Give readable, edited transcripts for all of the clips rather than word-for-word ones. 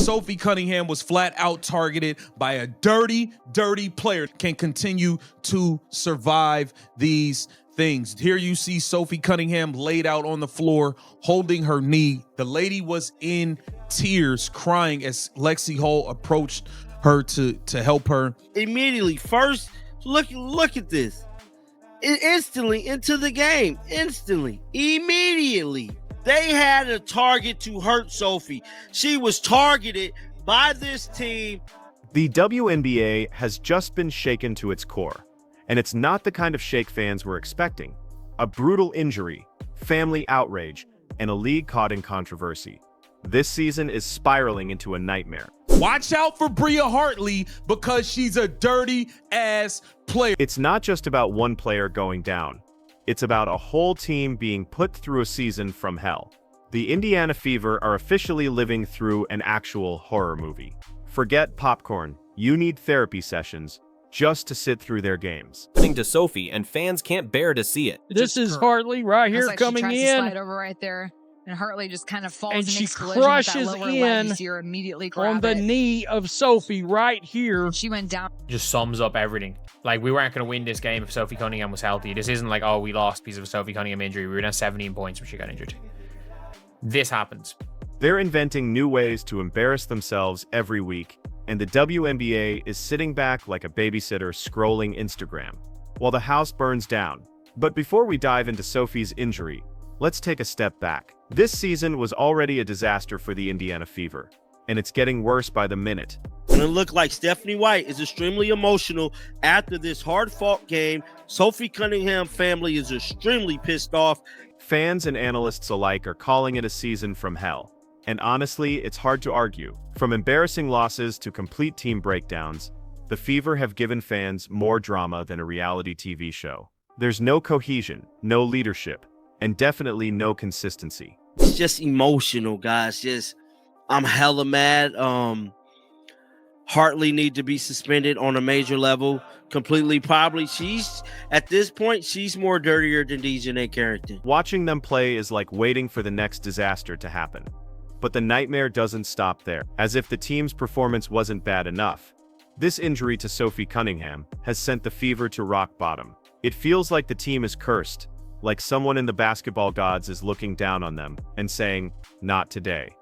Sophie Cunningham was flat out targeted by a dirty player. Can continue to survive these things. Here you see Sophie Cunningham laid out on the floor, holding her knee. The lady was in tears, crying as Lexi Hall approached her to help her. Immediately, first, look at this. Instantly into the game. Immediately. They had a target to hurt Sophie. She was targeted by this team. The WNBA has just been shaken to its core, and it's not the kind of shake fans were expecting. A brutal injury, family outrage, and a league caught in controversy. This season is spiraling into a nightmare. Watch out for Bria Hartley because she's a dirty-ass player. It's not just about one player going down. It's about a whole team being put through a season from hell. The Indiana Fever are officially living through an actual horror movie. Forget popcorn. You need therapy sessions just to sit through their games. Happening to Sophie, and fans can't bear to see it. This is Hartley right here coming she in. To slide over right there. And Hartley just kind of falls and she crushes in on the knee of Sophie right here. She went down. Just sums up everything. Like, we weren't going to win this game if Sophie Cunningham was healthy. This isn't like, oh, we lost because of a Sophie Cunningham injury. We were down 17 points when she got injured. This happens. They're inventing new ways to embarrass themselves every week, and the WNBA is sitting back like a babysitter scrolling Instagram while the house burns down. But before we dive into Sophie's injury, let's take a step back. This season was already a disaster for the Indiana Fever, and it's getting worse by the minute. And it looked like Stephanie White is extremely emotional after this hard-fought game. Sophie Cunningham family is extremely pissed off. Fans and analysts alike are calling it a season from hell. And honestly, it's hard to argue. From embarrassing losses to complete team breakdowns, the Fever have given fans more drama than a reality TV show. There's no cohesion, no leadership, and definitely no consistency. It's just emotional, guys. I'm hella mad. Hartley need to be suspended on a major level completely. Probably at this point, she's more dirtier than Dejanay Carrington. Watching them play is like waiting for the next disaster to happen. But the nightmare doesn't stop there. As if the team's performance wasn't bad enough, this injury to Sophie Cunningham has sent the Fever to rock bottom. It feels like the team is cursed, like someone in the basketball gods is looking down on them and saying, not today.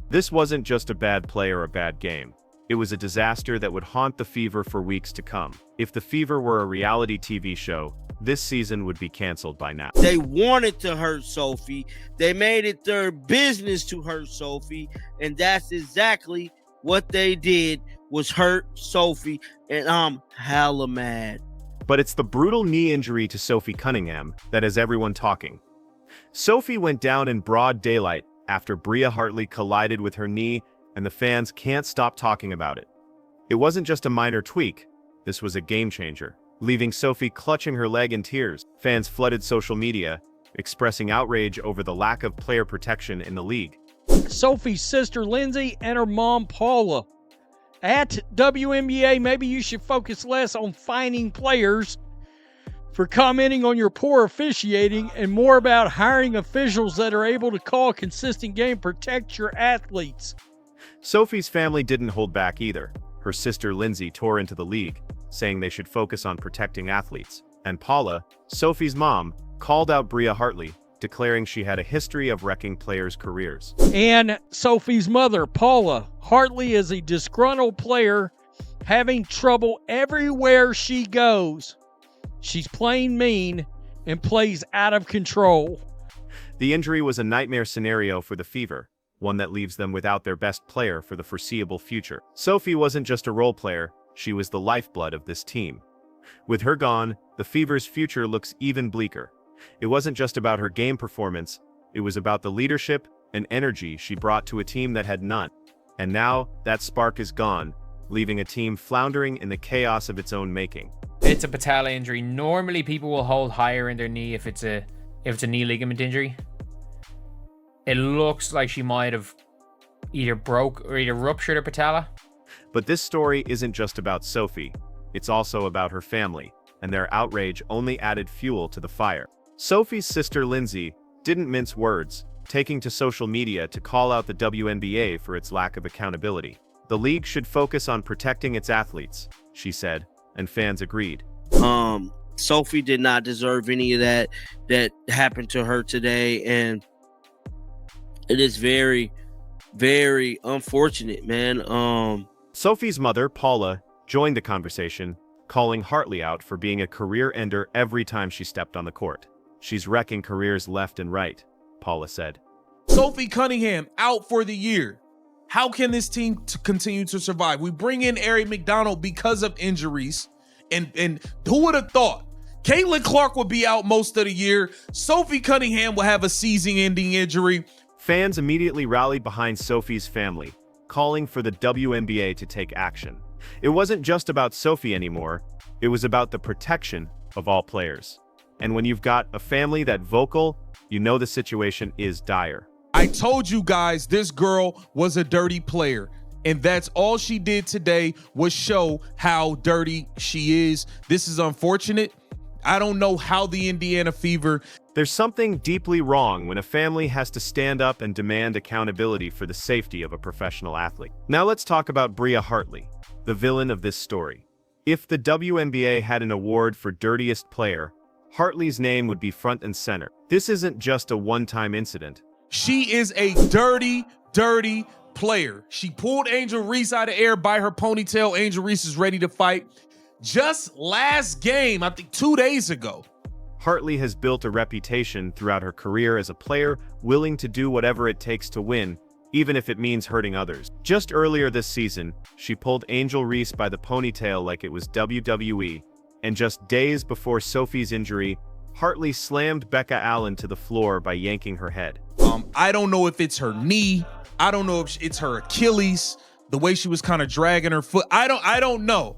This wasn't just a bad play or a bad game. It was a disaster that would haunt the Fever for weeks to come. If the Fever were a reality TV show, this season would be canceled by now. They wanted to hurt Sophie. They made it their business to hurt Sophie. And that's exactly what they did, was hurt Sophie. And I'm hella mad. But it's the brutal knee injury to Sophie Cunningham that has everyone talking. Sophie went down in broad daylight after Bria Hartley collided with her knee, and the fans can't stop talking about it. It wasn't just a minor tweak. This was a game changer, leaving Sophie clutching her leg in tears. Fans flooded social media, expressing outrage over the lack of player protection in the league. Sophie's sister Lindsay and her mom Paula. At WNBA, maybe you should focus less on fining players for commenting on your poor officiating and more about hiring officials that are able to call a consistent game, protect your athletes. Sophie's family didn't hold back either. Her sister Lindsay tore into the league, saying they should focus on protecting athletes. And Paula, Sophie's mom, called out Bria Hartley, declaring she had a history of wrecking players' careers. And Sophie's mother, Paula, Hartley is a disgruntled player having trouble everywhere she goes. She's playing mean and plays out of control. The injury was a nightmare scenario for the Fever, one that leaves them without their best player for the foreseeable future. Sophie wasn't just a role player, she was the lifeblood of this team. With her gone, the Fever's future looks even bleaker. It wasn't just about her game performance, it was about the leadership and energy she brought to a team that had none. And now, that spark is gone, leaving a team floundering in the chaos of its own making. It's a patella injury. Normally people will hold higher in their knee if it's a knee ligament injury. It looks like she might have either ruptured her patella. But this story isn't just about Sophie, it's also about her family, and their outrage only added fuel to the fire. Sophie's sister Lindsay didn't mince words. taking to social media to call out the WNBA for its lack of accountability. The league should focus on protecting its athletes, she said, and fans agreed. Sophie did not deserve any of that happened to her today, and it is very, very unfortunate, man. Sophie's mother, Paula, joined the conversation, calling Hartley out for being a career ender every time she stepped on the court. She's wrecking careers left and right, Paula said. Sophie Cunningham out for the year. How can this team continue to survive? We bring in Ari McDonald because of injuries. And who would have thought? Caitlin Clark would be out most of the year. Sophie Cunningham will have a season-ending injury. Fans immediately rallied behind Sophie's family, calling for the WNBA to take action. It wasn't just about Sophie anymore. It was about the protection of all players. And when you've got a family that vocal, you know the situation is dire. I told you guys this girl was a dirty player. And that's all she did today was show how dirty she is. This is unfortunate. I don't know how the Indiana Fever. There's something deeply wrong when a family has to stand up and demand accountability for the safety of a professional athlete. Now let's talk about Bria Hartley, the villain of this story. If the WNBA had an award for dirtiest player, Hartley's name would be front and center. This isn't just a one-time incident. She is a dirty, dirty player. She pulled Angel Reese out of air by her ponytail. Angel Reese is ready to fight. Just last game, I think 2 days ago. Hartley has built a reputation throughout her career as a player willing to do whatever it takes to win, even if it means hurting others. Just earlier this season, she pulled Angel Reese by the ponytail like it was WWE, and just days before Sophie's injury, Hartley slammed Becca Allen to the floor by yanking her head. I don't know if it's her knee. I don't know if it's her Achilles, the way she was kind of dragging her foot. I don't know.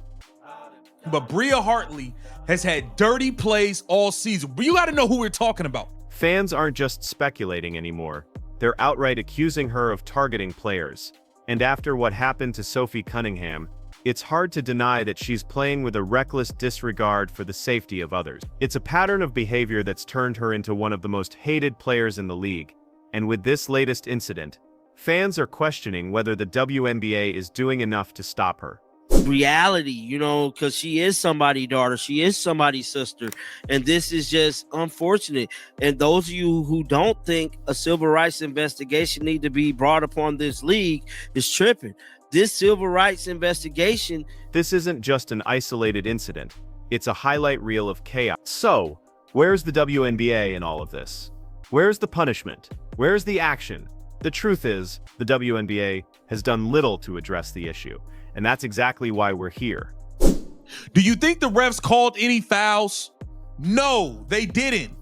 But Bria Hartley has had dirty plays all season. But you got to know who we're talking about. Fans aren't just speculating anymore. They're outright accusing her of targeting players. And after what happened to Sophie Cunningham, it's hard to deny that she's playing with a reckless disregard for the safety of others. It's a pattern of behavior that's turned her into one of the most hated players in the league. And with this latest incident, fans are questioning whether the WNBA is doing enough to stop her. Reality, you know, because she is somebody's daughter, she is somebody's sister, and this is just unfortunate. And those of you who don't think a civil rights investigation need to be brought upon this league is tripping. This civil rights investigation, this isn't just an isolated incident, it's a highlight reel of chaos. So, where's the WNBA in all of this? Where's the punishment? Where's the action? The truth is, the WNBA has done little to address the issue. And that's exactly why we're here. Do you think the refs called any fouls? No, they didn't.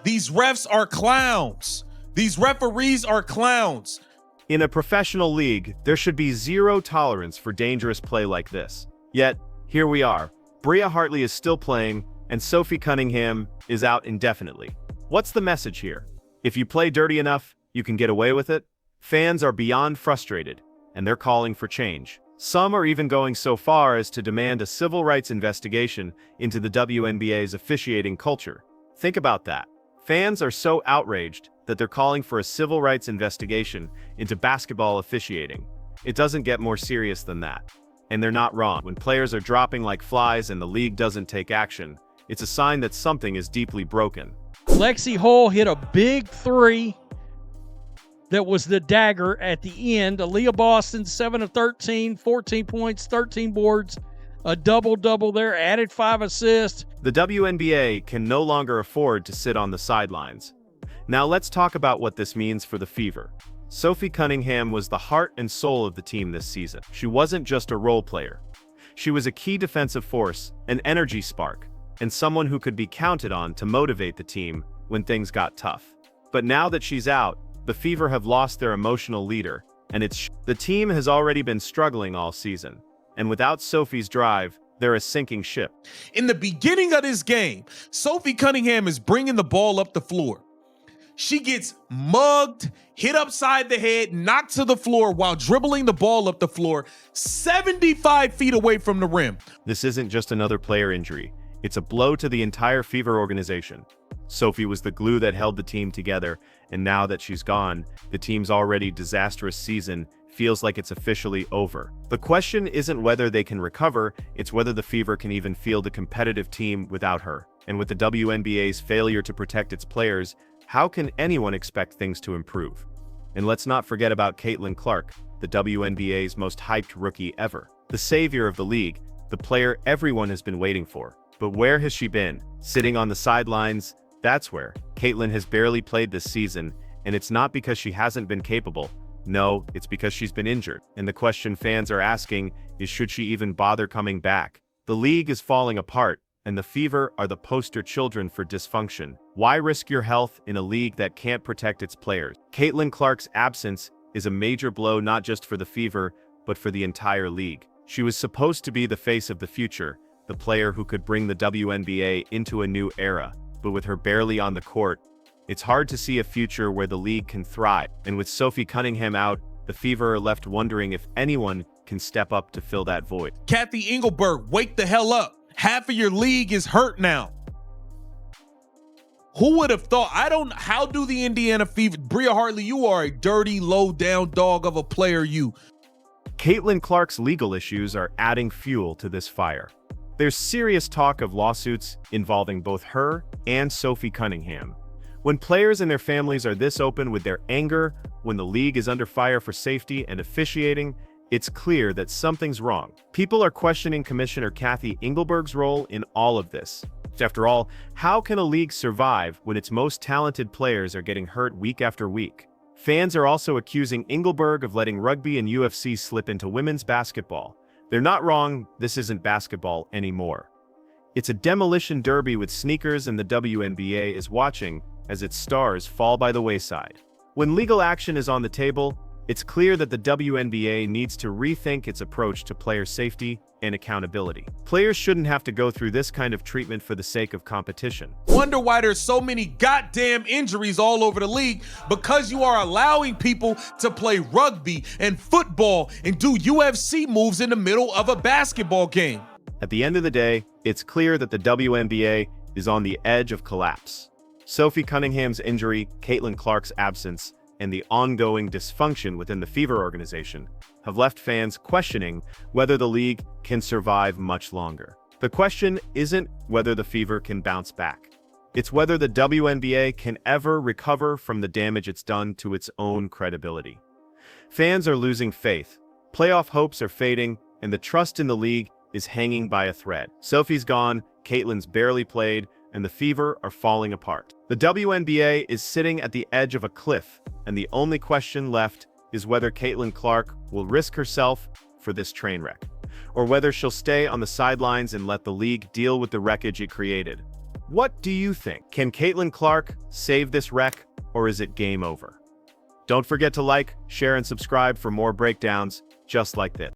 These refs are clowns. These referees are clowns. In a professional league, there should be zero tolerance for dangerous play like this. Yet, here we are. Bria Hartley is still playing, and Sophie Cunningham is out indefinitely. What's the message here? If you play dirty enough, you can get away with it? Fans are beyond frustrated, and they're calling for change. Some are even going so far as to demand a civil rights investigation into the WNBA's officiating culture. Think about that. Fans are so outraged that they're calling for a civil rights investigation into basketball officiating. It doesn't get more serious than that. And they're not wrong. When players are dropping like flies and the league doesn't take action, it's a sign that something is deeply broken. Lexi Hull hit a big three that was the dagger at the end. Aaliyah Boston, 7 of 13, 14 points, 13 boards, a double-double there, added 5 assists. The WNBA can no longer afford to sit on the sidelines. Now let's talk about what this means for the Fever. Sophie Cunningham was the heart and soul of the team this season. She wasn't just a role player. She was a key defensive force, an energy spark, and someone who could be counted on to motivate the team when things got tough. But now that she's out, the Fever have lost their emotional leader, and the team has already been struggling all season. And without Sophie's drive, they're a sinking ship. In the beginning of this game, Sophie Cunningham is bringing the ball up the floor. She gets mugged, hit upside the head, knocked to the floor while dribbling the ball up the floor, 75 feet away from the rim. This isn't just another player injury. It's a blow to the entire Fever organization. Sophie was the glue that held the team together, and now that she's gone, the team's already disastrous season feels like it's officially over. The question isn't whether they can recover, it's whether the Fever can even field a competitive team without her. And with the WNBA's failure to protect its players, how can anyone expect things to improve? And let's not forget about Caitlin Clark, the WNBA's most hyped rookie ever. The savior of the league, the player everyone has been waiting for. But where has she been? Sitting on the sidelines? That's where. Caitlin has barely played this season, and it's not because she hasn't been capable. No, it's because she's been injured. And the question fans are asking is, should she even bother coming back? The league is falling apart, and the Fever are the poster children for dysfunction. Why risk your health in a league that can't protect its players? Caitlin Clark's absence is a major blow not just for the Fever, but for the entire league. She was supposed to be the face of the future, the player who could bring the WNBA into a new era. But with her barely on the court, it's hard to see a future where the league can thrive. And with Sophie Cunningham out, the Fever are left wondering if anyone can step up to fill that void. Kathy Engelberg, wake the hell up. Half of your league is hurt now. Who would have thought? How do the Indiana Fever, Bria Hartley, you are a dirty, low-down dog of a player, you. Caitlin Clark's legal issues are adding fuel to this fire. There's serious talk of lawsuits involving both her and Sophie Cunningham. When players and their families are this open with their anger, when the league is under fire for safety and officiating, it's clear that something's wrong. People are questioning Commissioner Kathy Engelberg's role in all of this. After all, how can a league survive when its most talented players are getting hurt week after week? Fans are also accusing Engelberg of letting rugby and UFC slip into women's basketball. They're not wrong, this isn't basketball anymore. It's a demolition derby with sneakers, and the WNBA is watching as its stars fall by the wayside. When legal action is on the table, it's clear that the WNBA needs to rethink its approach to player safety and accountability. Players shouldn't have to go through this kind of treatment for the sake of competition. Wonder why there's so many goddamn injuries all over the league, because you are allowing people to play rugby and football and do UFC moves in the middle of a basketball game. At the end of the day, it's clear that the WNBA is on the edge of collapse. Sophie Cunningham's injury, Caitlin Clark's absence, and the ongoing dysfunction within the Fever organization have left fans questioning whether the league can survive much longer. The question isn't whether the Fever can bounce back. It's whether the WNBA can ever recover from the damage it's done to its own credibility. Fans are losing faith, playoff hopes are fading, and the trust in the league is hanging by a thread. Sophie's gone, Caitlin's barely played, and the Fever are falling apart. The WNBA is sitting at the edge of a cliff, and the only question left is whether Caitlin Clark will risk herself for this train wreck, or whether she'll stay on the sidelines and let the league deal with the wreckage it created. What do you think? Can Caitlin Clark save this wreck, or is it game over? Don't forget to like, share, and subscribe for more breakdowns just like this.